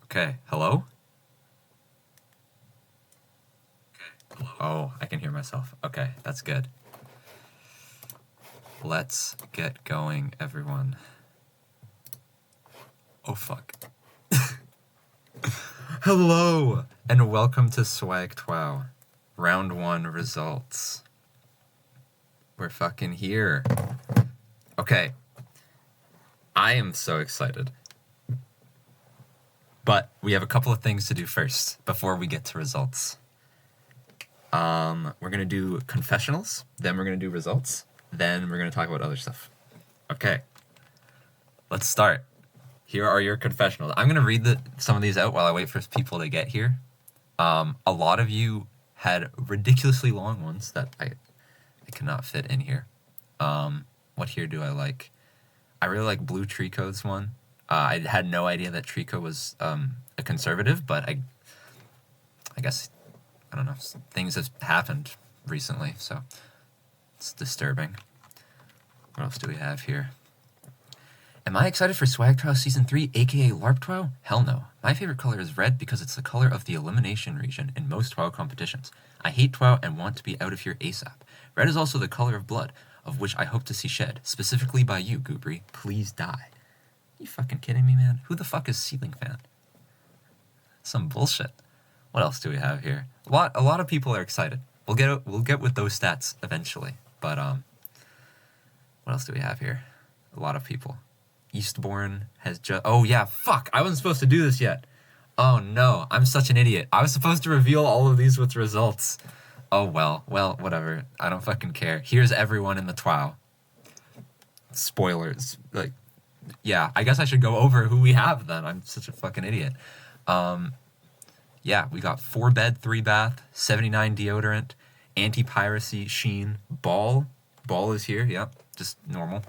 Okay, hello? Oh, I can hear myself. Okay, that's good. Let's get going, everyone. Oh, fuck. Hello, and welcome to Swag Twow. Round 1 results. We're fucking here. Okay. I am so excited. But we have a couple of things to do first before we get to results. We're gonna do confessionals, then we're gonna do results, then we're gonna talk about other stuff. Okay. Let's start. Here are your confessionals. I'm gonna read some of these out while I wait for people to get here. A lot of you had ridiculously long ones that I cannot fit in here. What here do I like? I really like Blue Trico's one. I had no idea that Trico was a conservative, but I guess, I don't know, things have happened recently, so it's disturbing. What else do we have here? Am I excited for Swag Twow Season 3, aka LARP Twow? Hell no. My favorite color is red because it's the color of the elimination region in most Twow competitions. I hate Twow and want to be out of here ASAP. Red is also the color of blood, of which I hope to see shed, specifically by you, Goobry. Please die. You fucking kidding me, man? Who the fuck is Ceiling Fan? Some bullshit. What else do we have here? A lot of people are excited. We'll get with those stats eventually. But what else do we have here? A lot of people. Eastbourne has just... Oh yeah, fuck! I wasn't supposed to do this yet. Oh no, I'm such an idiot. I was supposed to reveal all of these with results. Oh well, whatever. I don't fucking care. Here's everyone in the Twow. Spoilers. Like, yeah, I guess I should go over who we have then. I'm such a fucking idiot. Yeah, we got 4-bed, 3-bath, 79 deodorant, anti-piracy, Sheen, Ball. Ball is here, yep, just normal.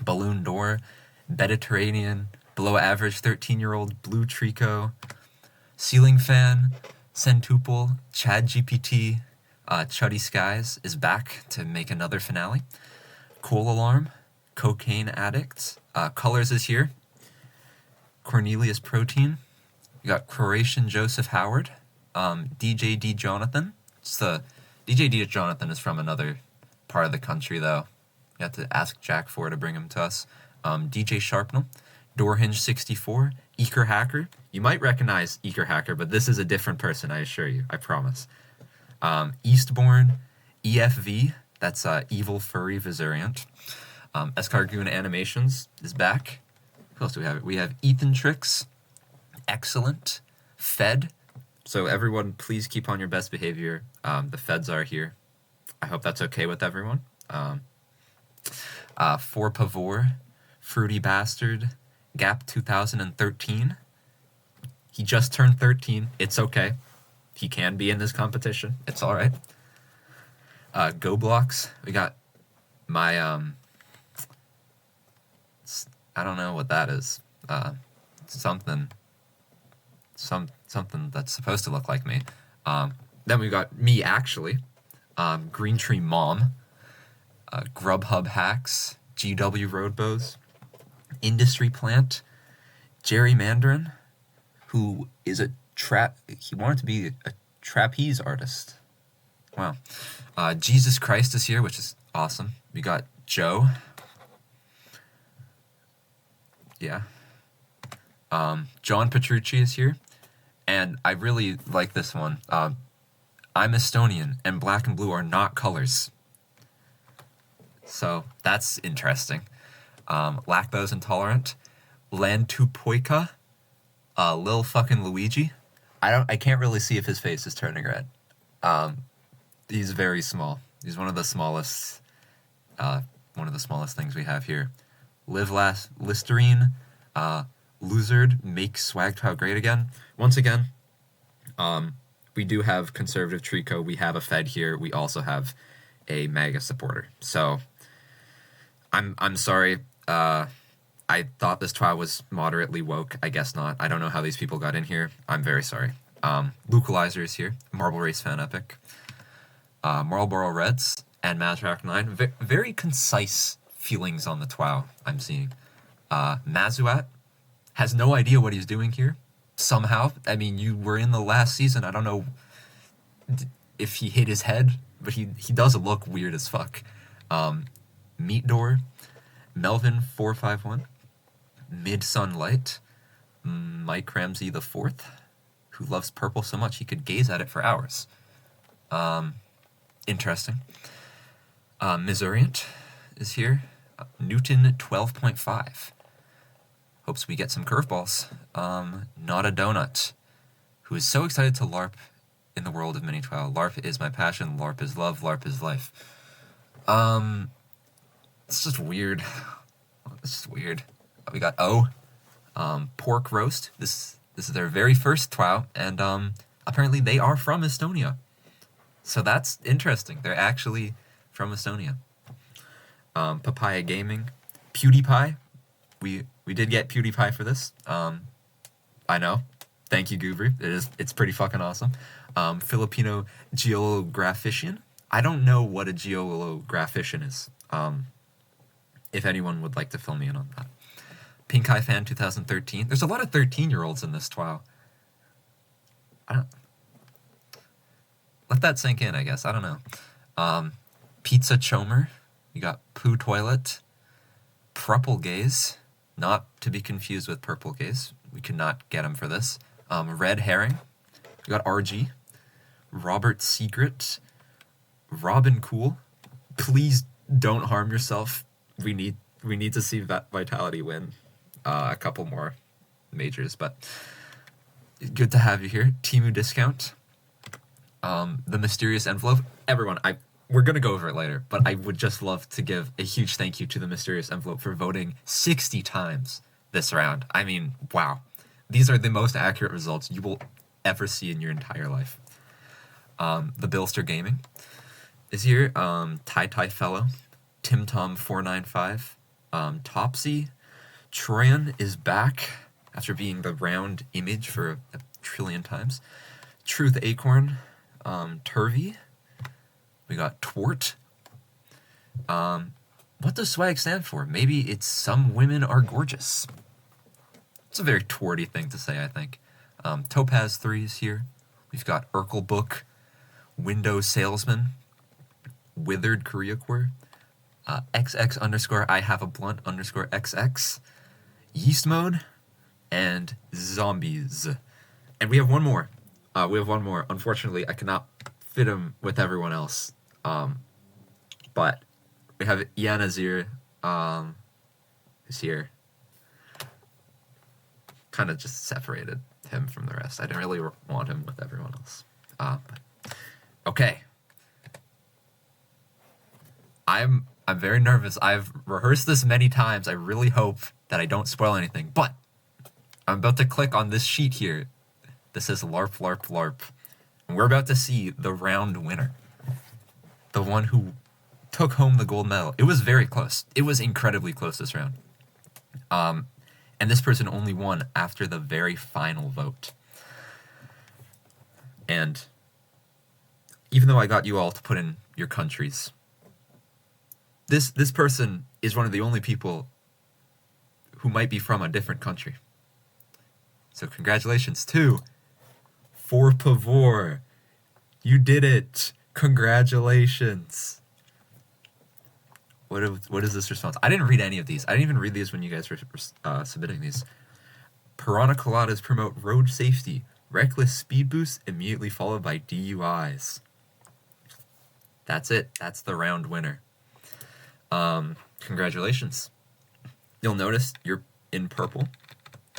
Balloon Door, Mediterranean, below average 13-year-old, Blue Trico, Ceiling Fan, Centuple, Chad GPT, Chuddy Skies is back to make another finale. Coal Alarm, Cocaine Addict, Colors is here. Cornelius Protein. We got Croatian Joseph Howard, DJ D Jonathan. DJ D Jonathan is from another part of the country though. You have to ask Jack for to bring him to us. DJ Sharpnel, Doorhinge 64, Eker Hacker. You might recognize Eker Hacker, but this is a different person, I assure you. I promise. Eastbourne, EFV. That's Evil Furry Visuriant. Escargoon Animations is back. Who else do we have? We have Ethan Tricks. Excellent. Fed. So everyone, please keep on your best behavior. The feds are here. I hope that's okay with everyone. For Pavor, Fruity Bastard, Gap 2013. He just turned 13. It's okay. He can be in this competition. It's all right. Go Blocks. We got my I don't know what that is. Something that's supposed to look like me. Then we got me actually. Green Tree Mom. Grubhub Hacks. GW Roadbows. Industry Plant. Jerry Mandarin, who is he wanted to be a trapeze artist. Wow. Jesus Christ is here, which is awesome. We got Joe. Yeah. John Petrucci is here. And I really like this one. I'm Estonian, and black and blue are not colors. So, that's interesting. Lactose Intolerant. Lantupoika. Lil fucking Luigi. I can't really see if his face is turning red. He's very small. He's one of the smallest things we have here. Live Last Listerine. Luzard, make Swag Twow great again. Once again, we do have conservative Trico. We have a Fed here. We also have a MAGA supporter. So, I'm sorry. I thought this Twow was moderately woke. I guess not. I don't know how these people got in here. I'm very sorry. Localizer is here. Marble Race Fan Epic. Marlboro Reds and Mazrak 9. Very concise feelings on the Twow I'm seeing. Mazuat has no idea what he's doing here. somehow. I mean, you were in the last season. I don't know if he hit his head, but he does look weird as fuck. Meat Door, Melvin 451, Mid Sunlight, Mike Ramsey the Fourth, who loves purple so much he could gaze at it for hours. Interesting. Missouriant is here. Newton 12.5. Hopes we get some curveballs. Not a Donut, who is so excited to LARP in the world of mini trial. LARP is my passion. LARP is love. LARP is life. It's just weird. It's just weird. We got O, Pork Roast. This is their very first trial, and apparently they are from Estonia. So that's interesting. They're actually from Estonia. Papaya Gaming, PewDiePie. We did get PewDiePie for this. I know. Thank you, Goober. It's pretty fucking awesome. Filipino Geographician. I don't know what a geographician is. If anyone would like to fill me in on that. Pink Eye Fan 2013. There's a lot of 13-year-olds in this trial. Let that sink in, I guess. I don't know. Pizza Chomer. You got Poo Toilet. Purple Gaze. Not to be confused with Purple Gaze. We could not get him for this. Red Herring. You got RG. Robert Secret. Robin Cool. Please don't harm yourself. We need to see that Vitality win a couple more majors, but good to have you here. Temu Discount. The Mysterious Envelope. Everyone, we're going to go over it later, but I would just love to give a huge thank you to the Mysterious Envelope for voting 60 times this round. I mean, wow. These are the most accurate results you will ever see in your entire life. The Billster Gaming is here. Tai Fellow. Tim Tom 495. Topsy. Troyan is back after being the round image for a trillion times. Truth Acorn. Turvy. We got Twort. What does swag stand for? Maybe it's some women are gorgeous. It's a very twarty thing to say, I think. Topaz 3 is here. We've got Urkel Book, Windows Salesman, Withered Koreacore, XX _ I have a blunt _ XX, Yeast Mode, and Zombies. And we have one more. Unfortunately, I cannot fit him with everyone else. But we have Yanazir is here. Kind of just separated him from the rest. I didn't really want him with everyone else. Okay. I'm very nervous. I've rehearsed this many times. I really hope that I don't spoil anything. But I'm about to click on this sheet here. This says LARP, LARP, LARP. And we're about to see the round winner. The one who took home the gold medal. It was very close. It was incredibly close this round. And this person only won after the very final vote. And even though I got you all to put in your countries, this person is one of the only people who might be from a different country. So congratulations to For Pavor. You did it. Congratulations. What is this response? I didn't read any of these. I didn't even read these when you guys were submitting these. Piranha Coladas promote road safety. Reckless speed boost immediately followed by DUIs. That's it. That's the round winner. Congratulations. You'll notice you're in purple,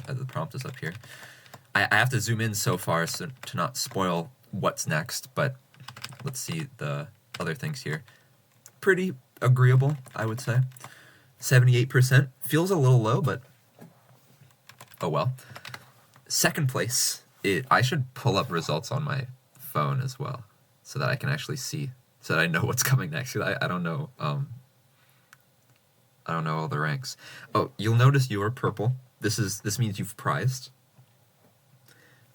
as the prompt is up here. I have to zoom in so far so to not spoil what's next, but let's see the other things here. Pretty agreeable, I would say. 78%. Feels a little low, but oh well. Second place, I should pull up results on my phone as well, so that I can actually see, so that I know what's coming next. I don't know. I don't know all the ranks. Oh, you'll notice you are purple. This means you've prized.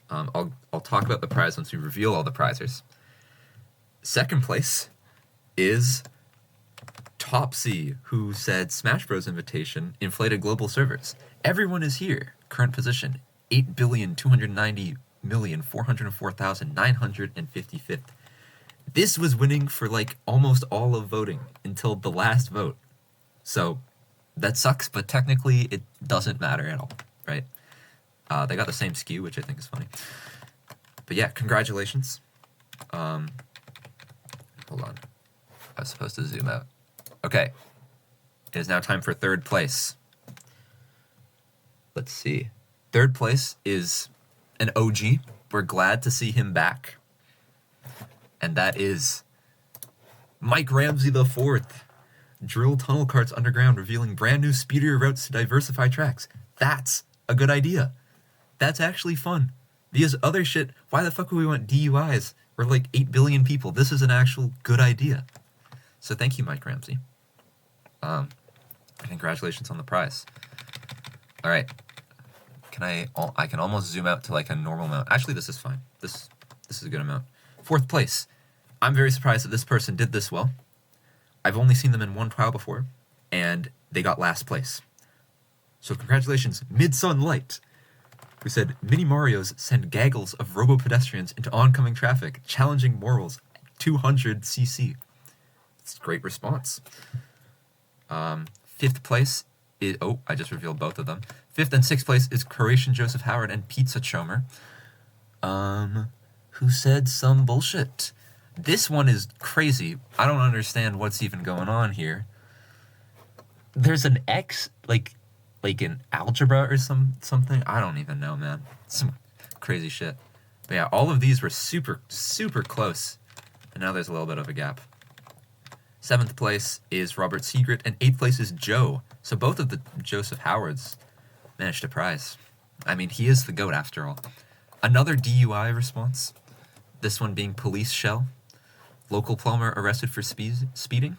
I'll talk about the prize once we reveal all the prizers. Second place is Topsy, who said Smash Bros. Invitation, inflated global servers. Everyone is here. Current position, 8,290,404,955th. This was winning for like almost all of voting until the last vote. So that sucks, but technically it doesn't matter at all, right? They got the same skew, which I think is funny. But yeah, congratulations. Hold on. I was supposed to zoom out. Okay. It is now time for third place. Let's see. Third place is an OG. We're glad to see him back. And that is Mike Ramsey IV. Drill tunnel carts underground, revealing brand new speedier routes to diversify tracks. That's a good idea. That's actually fun. Because other shit, why the fuck would we want DUIs? We're like 8 billion people. This is an actual good idea. So thank you, Mike Ramsey. Congratulations on the prize. All right. I can almost zoom out to like a normal amount. Actually, this is fine. This is a good amount. Fourth place. I'm very surprised that this person did this well. I've only seen them in one trial before, and they got last place. So congratulations, Mid-Sun Light, who said, Mini Marios send gaggles of robo-pedestrians into oncoming traffic, challenging morals at 200 cc. It's a great response. Fifth place is... Oh, I just revealed both of them. Fifth and sixth place is Croatian Joseph Howard and Pizza Chomer, who said some bullshit. This one is crazy. I don't understand what's even going on here. There's an X, like in algebra or something. I don't even know, man. Some crazy shit. But yeah, all of these were super, super close. And now there's a little bit of a gap. Seventh place is Robert Segrett, and eighth place is Joe. So both of the Joseph Howards managed a prize. I mean, he is the GOAT after all. Another DUI response. This one being Police Shell. Local plumber arrested for speeding.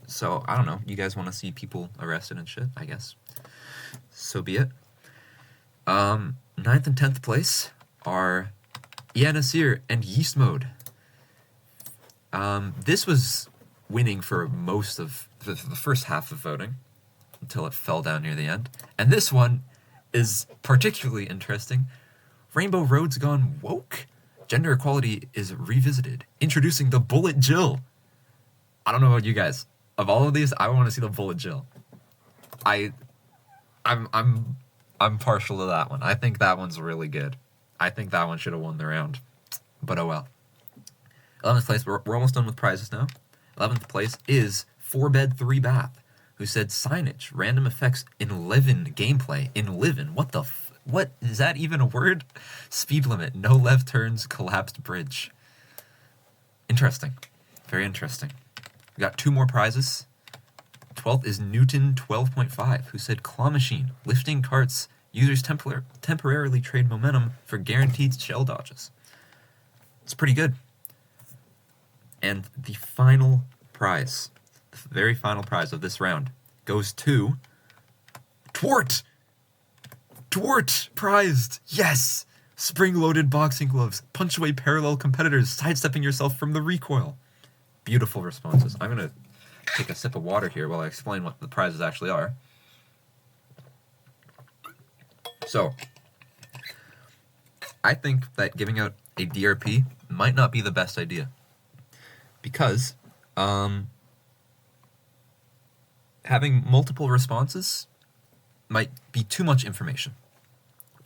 So, I don't know. You guys want to see people arrested and shit, I guess. So be it. Ninth and 10th place are Ian Asir and Yeast Mode. This was winning for most of the first half of voting until it fell down near the end. And this one is particularly interesting. Rainbow Road's gone woke. Gender equality is revisited. Introducing the Bullet Jill. I don't know about you guys. Of all of these, I want to see the Bullet Jill. I'm partial to that one. I think that one's really good. I think that one should have won the round. But oh well. 11th place, we're almost done with prizes now. 11th place is 4-bed, 3-bath, who said signage, random effects in Livin gameplay. In Livin? What? Is that even a word? Speed limit, no left turns, collapsed bridge. Interesting. Very interesting. We got 2 more prizes. 12th is Newton 12.5, who said claw machine, lifting carts, users temporarily trade momentum for guaranteed shell dodges. It's pretty good. And the final prize, the very final prize of this round, goes to Twart! Twart prized! Yes! Spring-loaded boxing gloves, punch away parallel competitors, sidestepping yourself from the recoil. Beautiful responses. I'm going to take a sip of water here while I explain what the prizes actually are. So, I think that giving out a DRP might not be the best idea. Because having multiple responses might be too much information,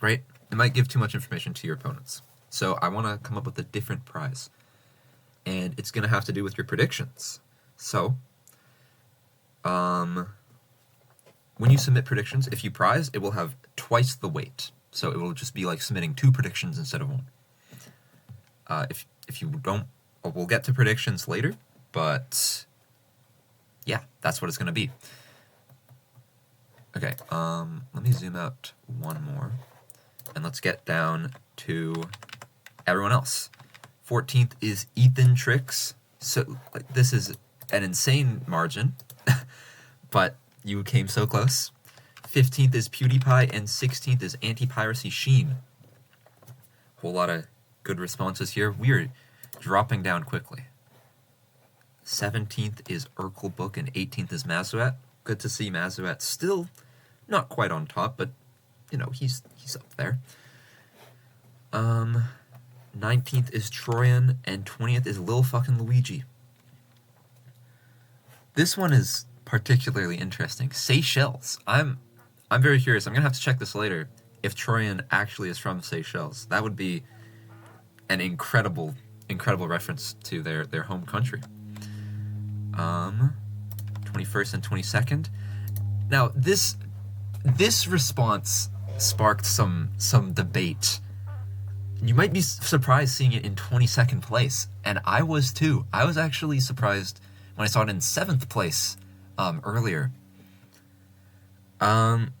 right? It might give too much information to your opponents. So I want to come up with a different prize. And it's going to have to do with your predictions. So, when you submit predictions, if you prize, it will have twice the weight. So it will just be like submitting 2 predictions instead of 1. If you don't, we'll get to predictions later, but yeah, that's what it's going to be. Okay, let me zoom out one more, and let's get down to everyone else. 14th is Ethan Tricks. So this is an insane margin, but you came so close. 15th is PewDiePie, and 16th is Anti-Piracy Sheen. Whole lot of good responses here. We are dropping down quickly. 17th is Urkel Book, and 18th is Mazuet. Good to see Mazuet still not quite on top, but you know, he's up there. 19th is Troyan, and 20th is Lil fucking Luigi. This one is particularly interesting. Seychelles. I'm very curious. I'm gonna have to check this later. If Troyan actually is from Seychelles, that would be an incredible reference to their home country. 21st and 22nd. Now this response sparked some debate. You might be surprised seeing it in 22nd place, and I was too. I was actually surprised when I saw it in 7th place earlier. And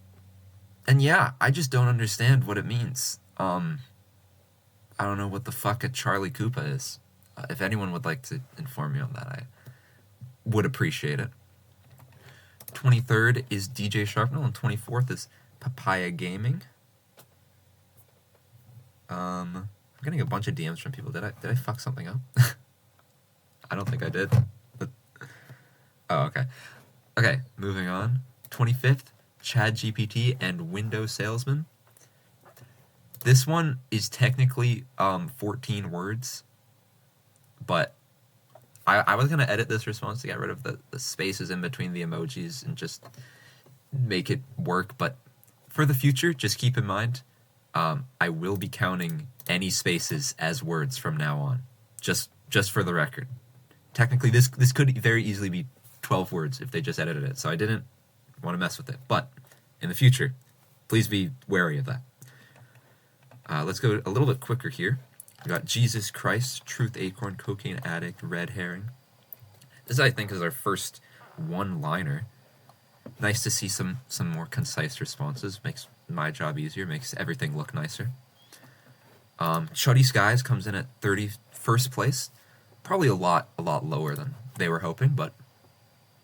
yeah, I just don't understand what it means. I don't know what the fuck a Charlie Koopa is. If anyone would like to inform me on that, I would appreciate it. 23rd is DJ Sharpnel, and 24th is Papaya Gaming. I'm getting a bunch of DMs from people. Did I fuck something up? I don't think I did. Oh, okay. Okay, moving on. 25th, Chad GPT and Windows Salesman. This one is technically 14 words, but I was going to edit this response to get rid of the spaces in between the emojis and just make it work, but for the future, just keep in mind, I will be counting any spaces as words from now on, just for the record. Technically, this could very easily be 12 words if they just edited it, so I didn't want to mess with it. But in the future, please be wary of that. Let's go a little bit quicker here. We got Jesus Christ, Truth Acorn, Cocaine Addict, Red Herring. This, I think, is our first one-liner. Nice to see some more concise responses. Makes my job easier, makes everything look nicer. Chuddy Skies comes in at 31st place. Probably a lot lower than they were hoping, but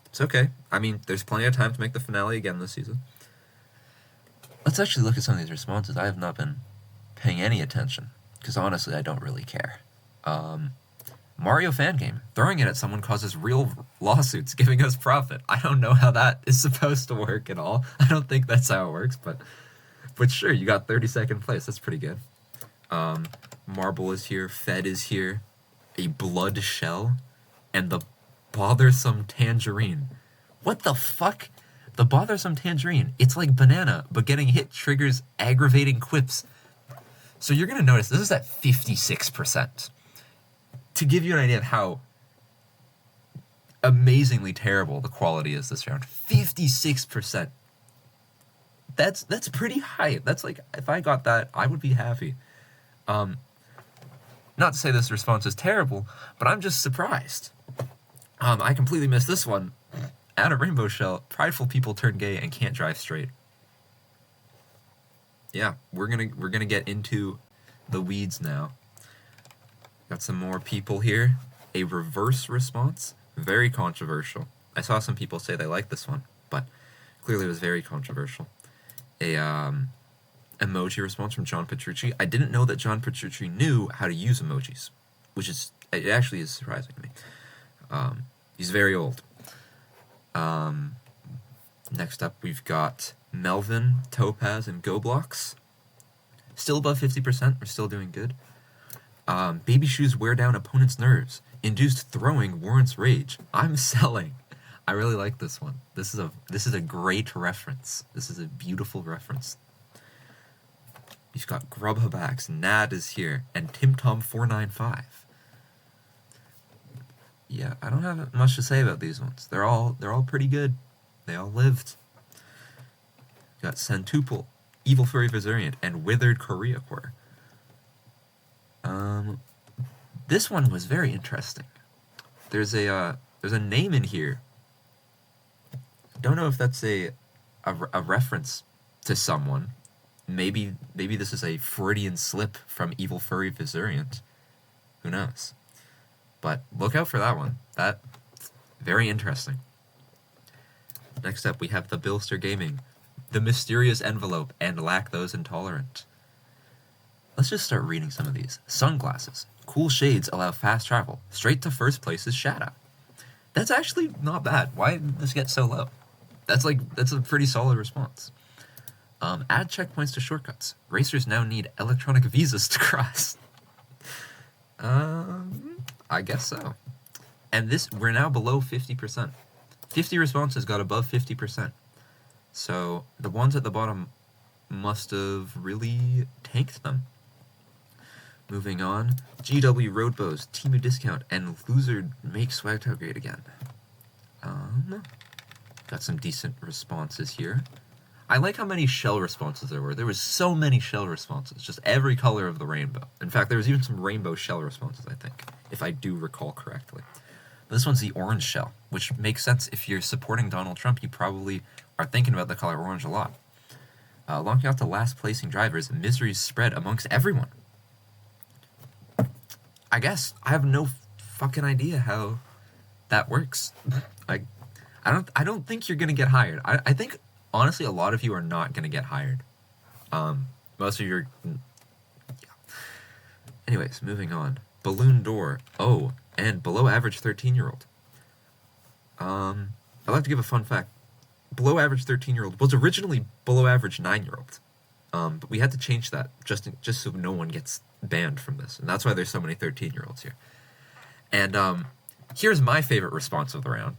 it's okay. I mean, there's plenty of time to make the finale again this season. Let's actually look at some of these responses. I have not been paying any attention, because honestly, I don't really care. Mario Fan Game. Throwing it at someone causes real lawsuits, giving us profit. I don't know how that is supposed to work at all. I don't think that's how it works, but sure, you got 32nd place. That's pretty good. Marble is here. Fed is here. A blood shell. And the bothersome tangerine. What the fuck? The bothersome tangerine. It's like banana, but getting hit triggers aggravating quips. So you're going to notice this is at 56%. To give you an idea of how amazingly terrible the quality is this round, 56%. That's pretty high. That's like, if I got that, I would be happy. Not to say this response is terrible, but I'm just surprised. I completely missed this one. Add a rainbow shell. Prideful people turn gay and can't drive straight. Yeah, we're gonna get into the weeds now. Got some more people here. A reverse response, very controversial. I saw some people say they liked this one, but clearly it was very controversial. A emoji response from John Petrucci. I didn't know that John Petrucci knew how to use emojis, which is, it actually is surprising to me. He's very old. Next up, we've got Melvin, Topaz, and GoBlocks. Still above 50%. We're still doing good. Baby shoes wear down opponent's nerves. Induced throwing warrants rage. I'm selling. I really like this one. This is a great reference. This is a beautiful reference. You've got Grubhubax, Nad is here, and TimTom495. Yeah, I don't have much to say about these ones. They're all pretty good. They all lived. You got Centuple, Evil Furry Viseriant, and Withered Koreacore. This one was very interesting. There's a name in here. Don't know if that's a reference to someone. Maybe this is a Freudian slip from Evil Furry Viseriant. Who knows? But look out for that one. That very interesting. Next up, we have the Billster Gaming, the Mysterious Envelope, and Lactose Intolerant. Let's just start reading some of these. Sunglasses. Cool shades allow fast travel. Straight to first place is Shadow. That's actually not bad. Why did this get so low? That's a pretty solid response. Add checkpoints to shortcuts. Racers now need electronic visas to cross. I guess so. And we're now below 50%. 50 responses got above 50%. So the ones at the bottom must have really tanked them. Moving on, GW Roadbows, Temu Discount, and Loser make Swagtail great again. Got some decent responses here. I like how many shell responses there were. There was so many shell responses, just every color of the rainbow. In fact, there was even some rainbow shell responses, I think, if I do recall correctly. This one's the orange shell, which makes sense. If you're supporting Donald Trump, you probably are thinking about the color orange a lot. Locking out the last placing drivers, miseries spread amongst everyone. I guess I have no fucking idea how that works. I don't think you're gonna get hired. I think honestly a lot of you are not gonna get hired. Most of your Anyways, moving on. Balloon Door. Oh, and below average 13-year-old. I'd like to give a fun fact. Below average 13-year-old was originally below average 9-year-old. But we had to change that just so no one gets banned from this. And that's why there's so many 13-year-olds here. And here's my favorite response of the round.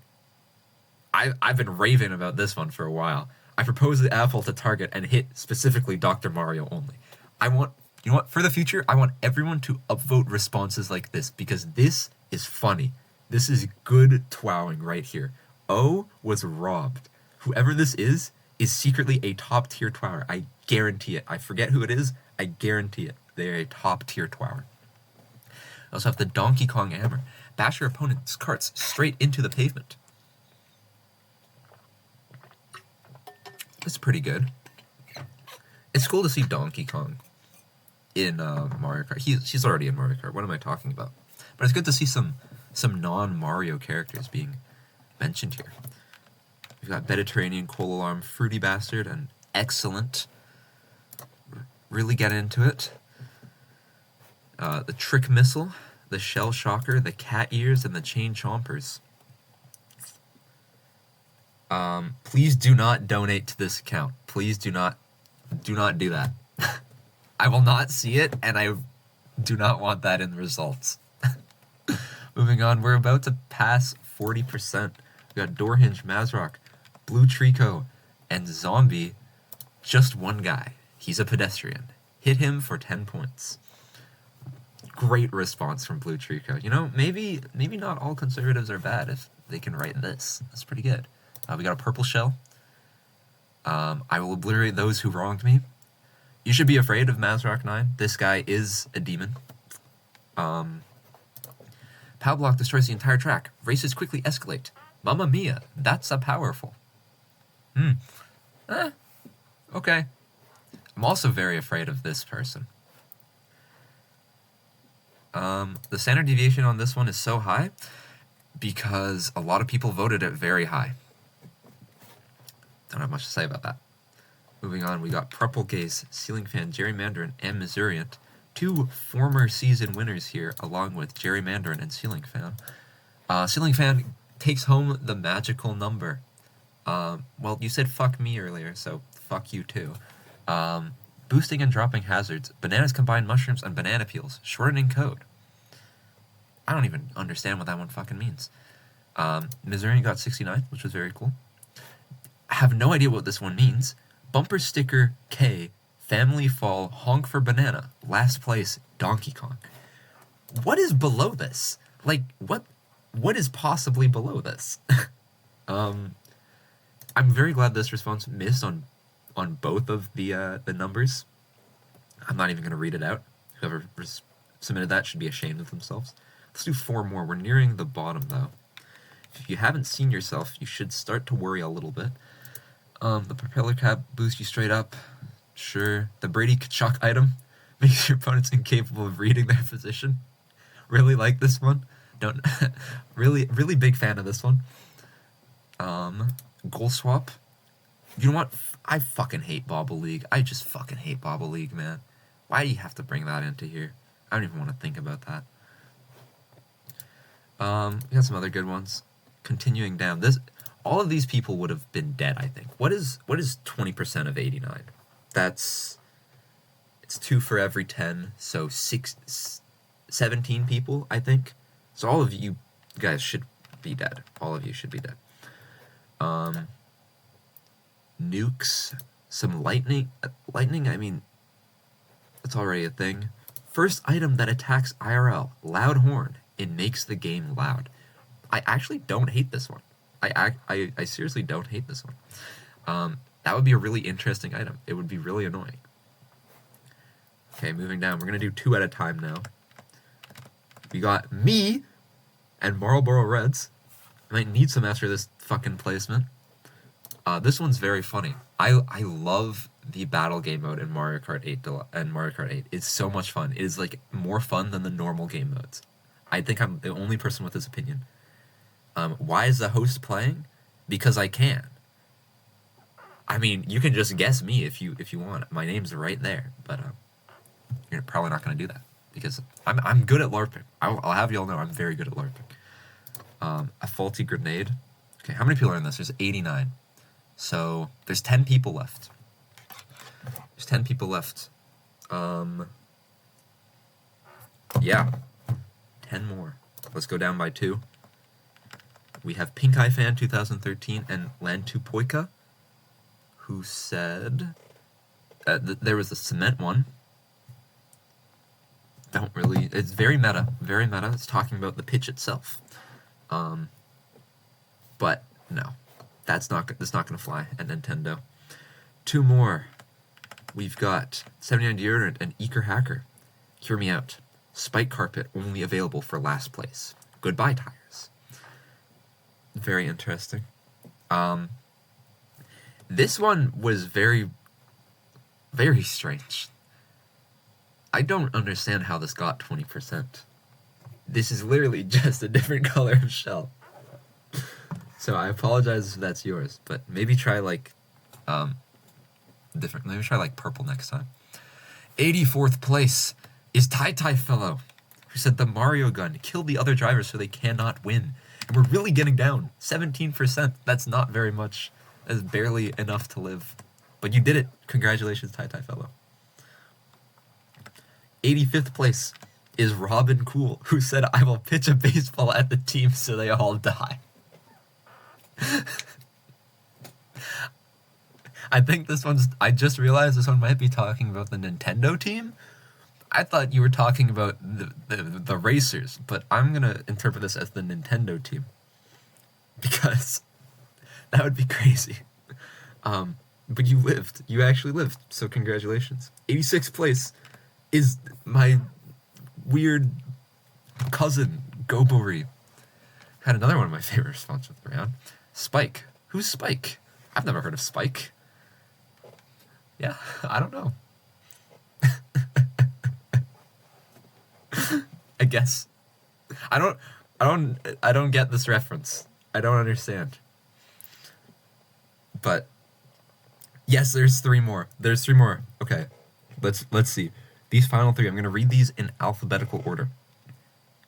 I've been raving about this one for a while. I propose the apple to target and hit specifically Dr. Mario only. You know what? For the future, I want everyone to upvote responses like this because this is funny. This is good twowing right here. O was robbed. Whoever this is secretly a top-tier twower. I guarantee it. I forget who it is. I guarantee it. They're a top-tier twower. I also have the Donkey Kong Hammer. Bash your opponent's carts straight into the pavement. That's pretty good. It's cool to see Donkey Kong in Mario Kart. He's already in Mario Kart. What am I talking about? But it's good to see some non-Mario characters being mentioned here. We've got Mediterranean, Coal Alarm, Fruity Bastard, and Excellent. Really get into it. The Trick Missile, the Shell Shocker, the Cat Ears, and the Chain Chompers. Please do not donate to this account. Please do not do that. I will not see it, and I do not want that in the results. Moving on, we're about to pass 40%. We got Door Hinge, Mazrock, Blue Trico, and Zombie. Just one guy. He's a pedestrian. Hit him for 10 points. Great response from Blue Trico. You know, maybe not all conservatives are bad if they can write this. That's pretty good. We got a Purple Shell. I will obliterate those who wronged me. You should be afraid of Mazrock 9. This guy is a demon. Pow Block destroys the entire track. Races quickly escalate. Mamma mia, that's a powerful. Okay. I'm also very afraid of this person. The standard deviation on this one is so high because a lot of people voted it very high. Don't have much to say about that. Moving on, we got Purple Gaze, Ceiling Fan, Jerry Mandarin, and Missouriant. 2 former season winners here, along with Jerry Mandarin and Ceiling Fan. Ceiling Fan takes home the magical number. Well, you said fuck me earlier, so fuck you too. Boosting and dropping hazards, bananas combine mushrooms and banana peels, shortening code. I don't even understand what that one fucking means. Missouriant got 69, which was very cool. I have no idea what this one means. Bumper sticker K, family fall, honk for banana, last place, Donkey Kong. What is below this? Like, what is possibly below this? I'm very glad this response missed on both of the numbers. I'm not even going to read it out. Whoever submitted that should be ashamed of themselves. Let's do 4 more. We're nearing the bottom, though. If you haven't seen yourself, you should start to worry a little bit. The propeller cap boosts you straight up. Sure. The Brady Kachuk item makes your opponents incapable of reading their position. Really like this one. Really big fan of this one. Goal swap. You know what? I fucking hate Bobble League. I just fucking hate Bobble League, man. Why do you have to bring that into here? I don't even want to think about that. We got some other good ones. Continuing down. All of these people would have been dead, I think. What is 20% of 89? It's 2 for every 10, so 17 people, I think. So all of you guys should be dead. All of you should be dead. Nukes, some lightning. Lightning, I mean, that's already a thing. First item that attacks IRL, loud horn. It makes the game loud. I actually don't hate this one. I seriously don't hate this one. That would be a really interesting item. It would be really annoying. Okay, moving down. We're going to do 2 at a time now. We got me and Marlboro Reds. I might need some after this fucking placement. This one's very funny. I love the battle game mode in Mario Kart 8 and Mario Kart 8. It's so much fun. It is like more fun than the normal game modes. I think I'm the only person with this opinion. Why is the host playing? Because I can. I mean, you can just guess me if you want. My name's right there, but you're probably not going to do that because I'm good at LARPing. I'll have y'all know I'm very good at LARPing. A faulty grenade. Okay, how many people are in this? There's 89. So there's 10 people left. There's 10 people left. Yeah, 10 more. Let's go down by 2. We have Pink Eye Fan 2013 and Lantupoika, who said there was a cement one. It's very meta, very meta. It's talking about the pitch itself. But no, that's not going to fly at Nintendo. 2 more. We've got 79 Deodorant and Eker Hacker. Hear me out. Spike Carpet only available for last place. Goodbye tires. Very interesting. This one was very, very strange. I don't understand how this got 20%. This is literally just a different color of shell. So I apologize if that's yours, but maybe try like different. Maybe try like purple next time. 84th place is Tai Fellow, who said the Mario gun killed the other drivers so they cannot win. And we're really getting down. 17%. That's not very much. That's barely enough to live. But you did it. Congratulations, Tai Fellow. 85th place is Robin Cool, who said, I will pitch a baseball at the team so they all die. I think I just realized this one might be talking about the Nintendo team. I thought you were talking about the racers, but I'm going to interpret this as the Nintendo team. Because that would be crazy. But you lived. You actually lived. So congratulations. 86th place is my weird cousin, Gobori. Had another one of my favorite responses around. Spike. Who's Spike? I've never heard of Spike. Yeah, I don't know. I guess. I don't get this reference. I don't understand. But yes, there's 3 more. There's 3 more. Okay. Let's see. These final 3, I'm going to read these in alphabetical order.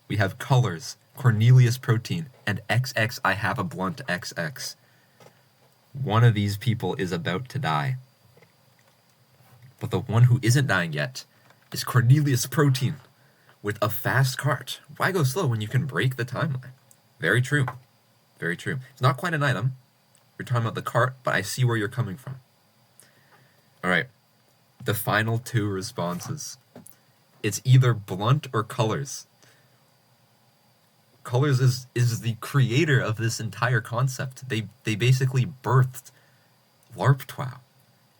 We have Colors, Cornelius Protein, and XX I Have a Blunt XX. One of these people is about to die. But the one who isn't dying yet is Cornelius Protein with a fast cart. Why go slow when you can break the timeline? Very true. Very true. It's not quite an item. We're talking about the cart, but I see where you're coming from. All right. The final 2 responses. It's either Blunt or Colors. Colors is the creator of this entire concept. They basically birthed LARP TWOW.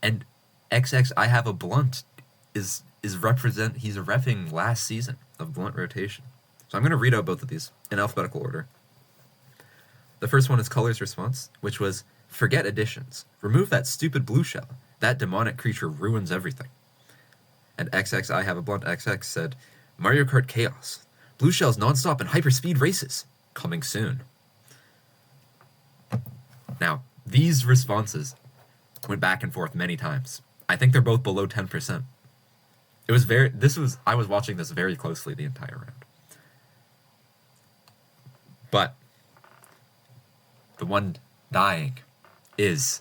And XX I Have a Blunt he's repping last season of Blunt Rotation. So I'm going to read out both of these in alphabetical order. The first one is Colors' response, which was, forget additions. Remove that stupid blue shell. That demonic creature ruins everything. And XX I Have a Blunt XX said, Mario Kart Chaos. Blue shells nonstop and hyperspeed races. Coming soon. Now, these responses went back and forth many times. I think they're both below 10%. I was watching this very closely the entire round. But the one dying is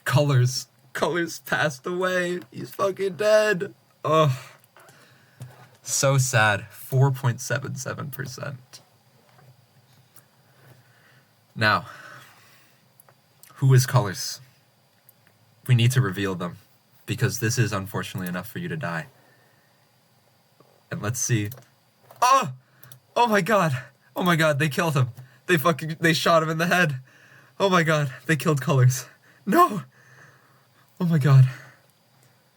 Colors Colors passed away. He's fucking dead. Oh. So sad. 4.77%. Now, who is Colors? We need to reveal them, because this is unfortunately enough for you to die. And let's see. Oh! Oh my god. Oh my god, they killed him. They shot him in the head. Oh my god, they killed Colors. No! Oh my god.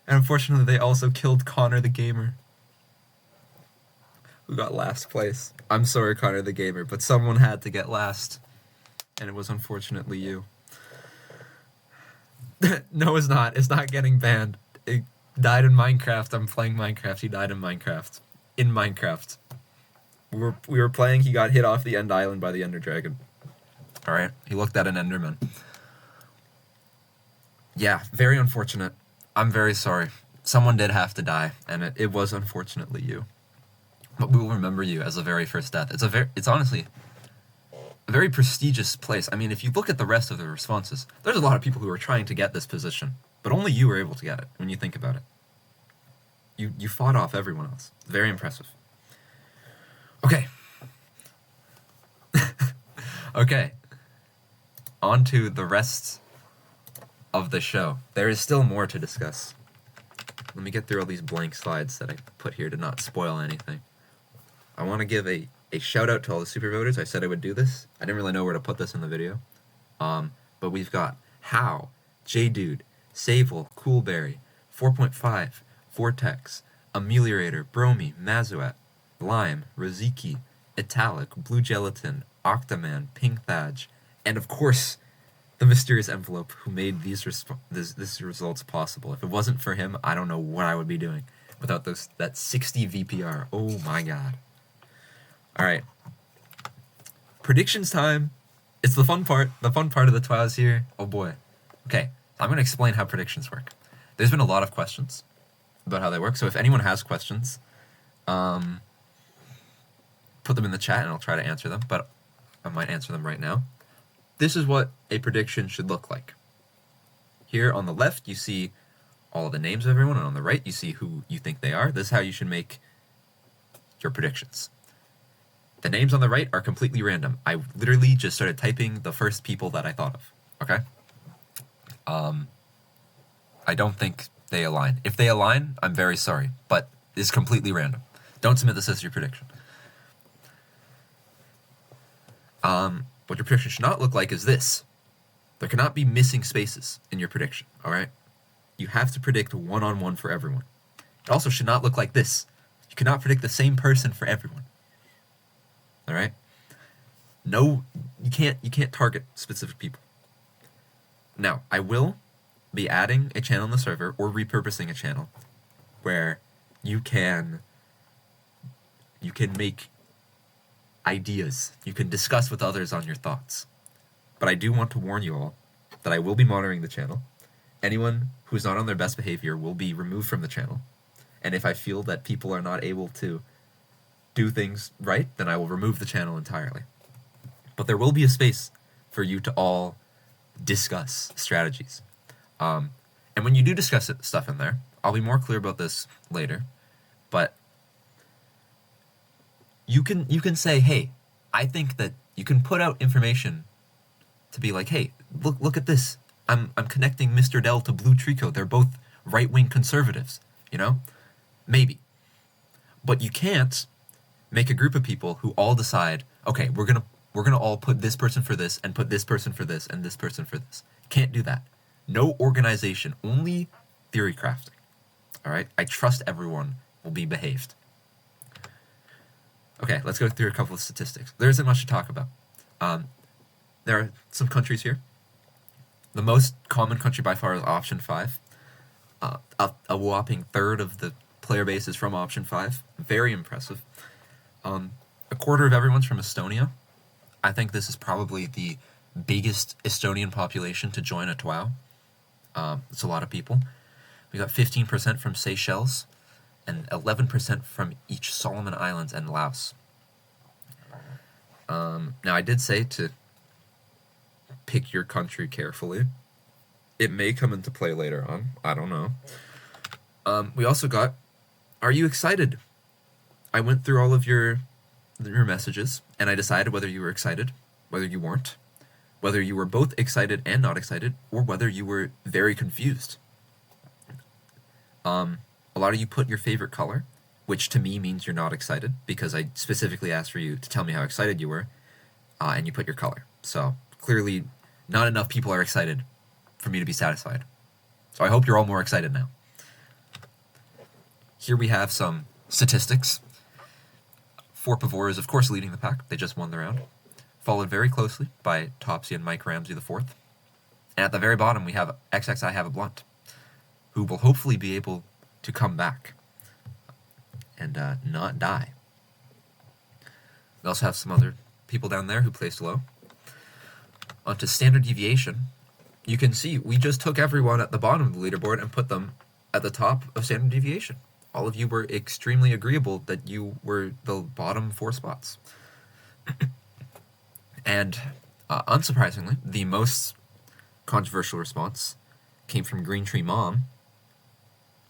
And unfortunately, they also killed Connor the Gamer, who got last place. I'm sorry, Connor the Gamer, but someone had to get last. And it was unfortunately you. No, it's not. It's not getting banned. It died in Minecraft. I'm playing Minecraft. He died in Minecraft. In Minecraft. We were playing. He got hit off the end island by the Ender Dragon. Alright? He looked at an Enderman. Yeah, very unfortunate. I'm very sorry. Someone did have to die, and it was unfortunately you. But we will remember you as the very first death. It's honestly a very prestigious place. I mean, if you look at the rest of the responses, there's a lot of people who are trying to get this position, but only you were able to get it when you think about it. You fought off everyone else. Very impressive. Okay. Okay. On to the rest of the show. There is still more to discuss. Let me get through all these blank slides that I put here to not spoil anything. I want to give a shout out to all the super voters. I said I would do this. I didn't really know where to put this in the video. But we've got How, J-Dude, Sable, Coolberry, 4.5, Vortex, Ameliorator, Bromy, Mazuat, Lime, Roziki, Italic, Blue Gelatin, Octaman, Pink Thadge, and of course, the mysterious envelope who made these results possible. If it wasn't for him, I don't know what I would be doing without that 60 VPR. Oh my god. Alright. Predictions time. It's the fun part. The fun part of the TWOW's here. Oh boy. Okay, I'm going to explain how predictions work. There's been a lot of questions about how they work, so if anyone has questions, put them in the chat and I'll try to answer them, but I might answer them right now. This is what a prediction should look like. Here on the left, you see all of the names of everyone, and on the right, you see who you think they are. This is how you should make your predictions. The names on the right are completely random. I literally just started typing the first people that I thought of, okay? I don't think they align. If they align, I'm very sorry, but it's completely random. Don't submit this as your prediction. What your prediction should not look like is this. There cannot be missing spaces in your prediction, alright? You have to predict one-on-one for everyone. It also should not look like this. You cannot predict the same person for everyone. Alright? No, you can't target specific people. Now, I will be adding a channel in the server, or repurposing a channel, where you can make ideas. You can discuss with others on your thoughts. But I do want to warn you all that I will be monitoring the channel. Anyone who's not on their best behavior will be removed from the channel. And if I feel that people are not able to do things right, then I will remove the channel entirely. But there will be a space for you to all discuss strategies. And when you do discuss stuff in there, I'll be more clear about this later, but you can say, hey, I think that you can put out information to be like, hey, look at this. I'm connecting Mr. Dell to Blue Trico. They're both right-wing conservatives, you know? Maybe. But you can't make a group of people who all decide, okay, we're gonna all put this person for this, and put this person for this, and this person for this. Can't do that. No organization, only theory crafting. Alright? I trust everyone will be behaved. Okay, let's go through a couple of statistics. There isn't much to talk about. There are some countries here. The most common country by far is option 5. A whopping third of the player base is from option 5. Very impressive. A quarter of everyone's from Estonia. I think this is probably the biggest Estonian population to join a TWOW. It's a lot of people. We got 15% from Seychelles, and 11% from each Solomon Islands and Laos. Now, I did say to pick your country carefully. It may come into play later on. I don't know. We also got, are you excited? I went through all of your messages, and I decided whether you were excited, whether you weren't, whether you were both excited and not excited, or whether you were very confused. A lot of you put your favorite color, which to me means you're not excited, because I specifically asked for you to tell me how excited you were, and you put your color. So clearly not enough people are excited for me to be satisfied. So I hope you're all more excited now. Here we have some statistics. Fort Pavor is, of course, leading the pack. They just won the round. Followed very closely by Topsy and Mike Ramsey IV. And at the very bottom, we have XXI Have a Blunt, who will hopefully be able to come back and not die. We also have some other people down there who placed low. Onto standard deviation. You can see we just took everyone at the bottom of the leaderboard and put them at the top of standard deviation. All of you were extremely agreeable that you were the bottom 4 spots. And unsurprisingly, the most controversial response came from Green Tree Mom,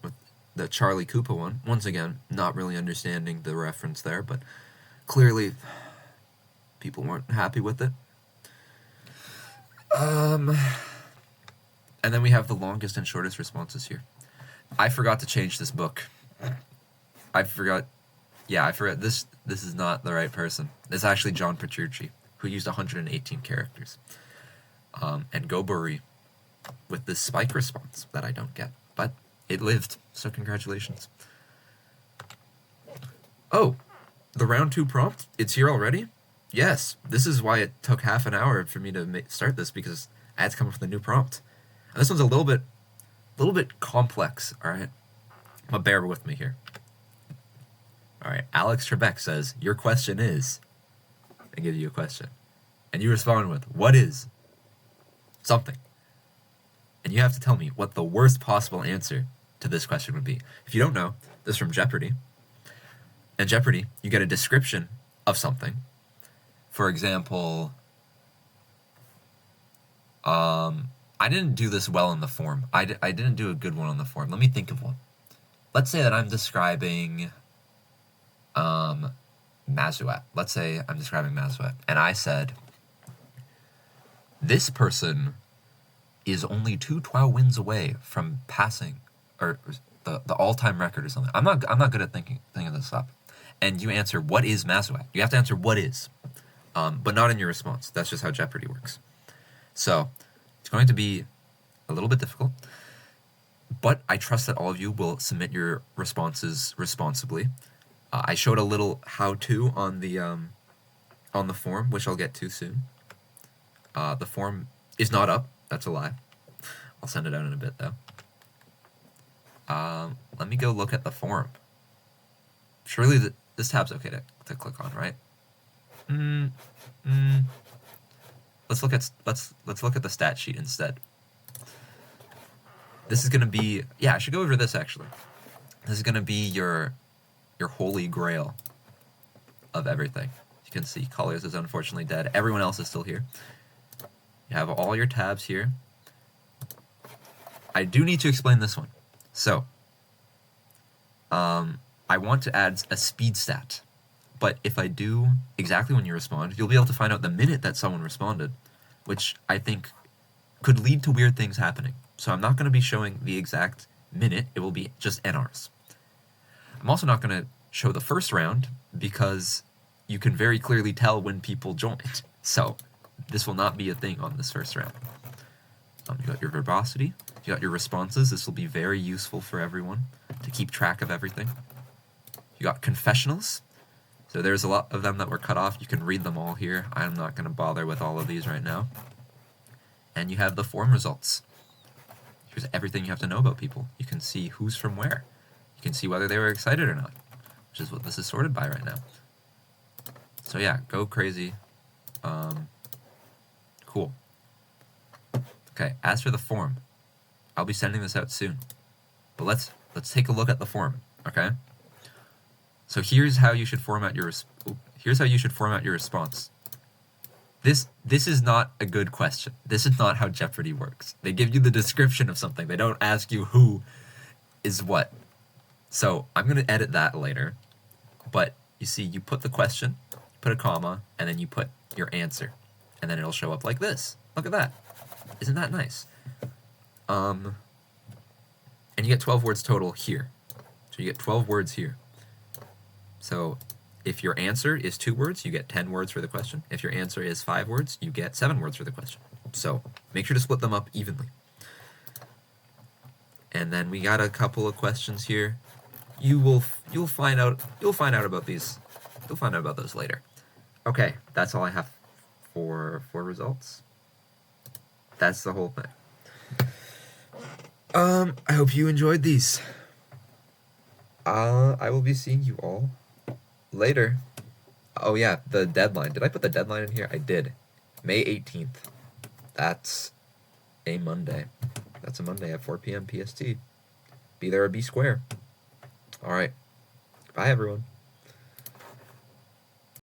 with the Charlie Koopa one. Once again, not really understanding the reference there, but clearly people weren't happy with it. And then we have the longest and shortest responses here. I forgot to change this book. I forgot. This is not the right person. This is actually John Petrucci, who used 118 characters. And Gobori with this spike response that I don't get. But it lived, so congratulations. Oh, the round 2 prompt? It's here already? Yes, this is why it took half an hour for me to start this, because I had to come up with a new prompt. And this one's a little bit complex, alright? But bear with me here. Alright, Alex Trebek says, your question is... I give you a question. And you respond with, what is something? And you have to tell me what the worst possible answer to this question would be. If you don't know, this is from Jeopardy! In Jeopardy! You get a description of something. For example, I didn't do this well in the form. I didn't do a good one on the form. Let me think of one. Let's say that I'm describing Mazuat. Let's say I'm describing Mazuat. And I said, this person is only 2 12 wins away from passing, or the all-time record or something. I'm not good at thinking of this up. And you answer, what is Mazuat? You have to answer what is. But not in your response. That's just how Jeopardy works. So, it's going to be a little bit difficult, but I trust that all of you will submit your responses responsibly. I showed a little how-to on the form, which I'll get to soon. The form is not up. That's a lie. I'll send it out in a bit, though. Let me go look at the form. Surely this tab's okay to click on, right? Let's look at the stat sheet instead. This is gonna be, yeah, I should go over this actually. This is gonna be your holy grail of everything. You can see Colliers is unfortunately dead. Everyone else is still here. You have all your tabs here. I do need to explain this one. So, I want to add a speed stat. But if I do exactly when you respond, you'll be able to find out the minute that someone responded, which I think could lead to weird things happening. So I'm not going to be showing the exact minute. It will be just NRs. I'm also not going to show the first round because you can very clearly tell when people joined. So this will not be a thing on this first round. You got your verbosity. You got your responses. This will be very useful for everyone to keep track of everything. You got confessionals. So there's a lot of them that were cut off. You can read them all here. I'm not going to bother with all of these right now. And you have the form results. Here's everything you have to know about people. You can see who's from where. You can see whether they were excited or not, which is what this is sorted by right now. So yeah, go crazy. Cool. Okay, as for the form, I'll be sending this out soon. But let's take a look at the form, okay? So here's how you should format your response. This is not a good question. This is not how Jeopardy works. They give you the description of something. They don't ask you who is what. So I'm going to edit that later. But you see, you put the question, put a comma, and then you put your answer. And then it'll show up like this. Look at that. Isn't that nice? And you get 12 words total here. So you get 12 words here. So if your answer is 2 words, you get 10 words for the question. If your answer is 5 words, you get 7 words for the question. So make sure to split them up evenly. And then we got a couple of questions here. You'll find out about these. You'll find out about those later. Okay, that's all I have for results. That's the whole thing. I hope you enjoyed these. I will be seeing you all later. Oh yeah, the deadline. Did I put the deadline in here? I did. May 18th. That's a Monday. That's a Monday at 4 p.m. PST. Be there or be square. Alright. Bye, everyone.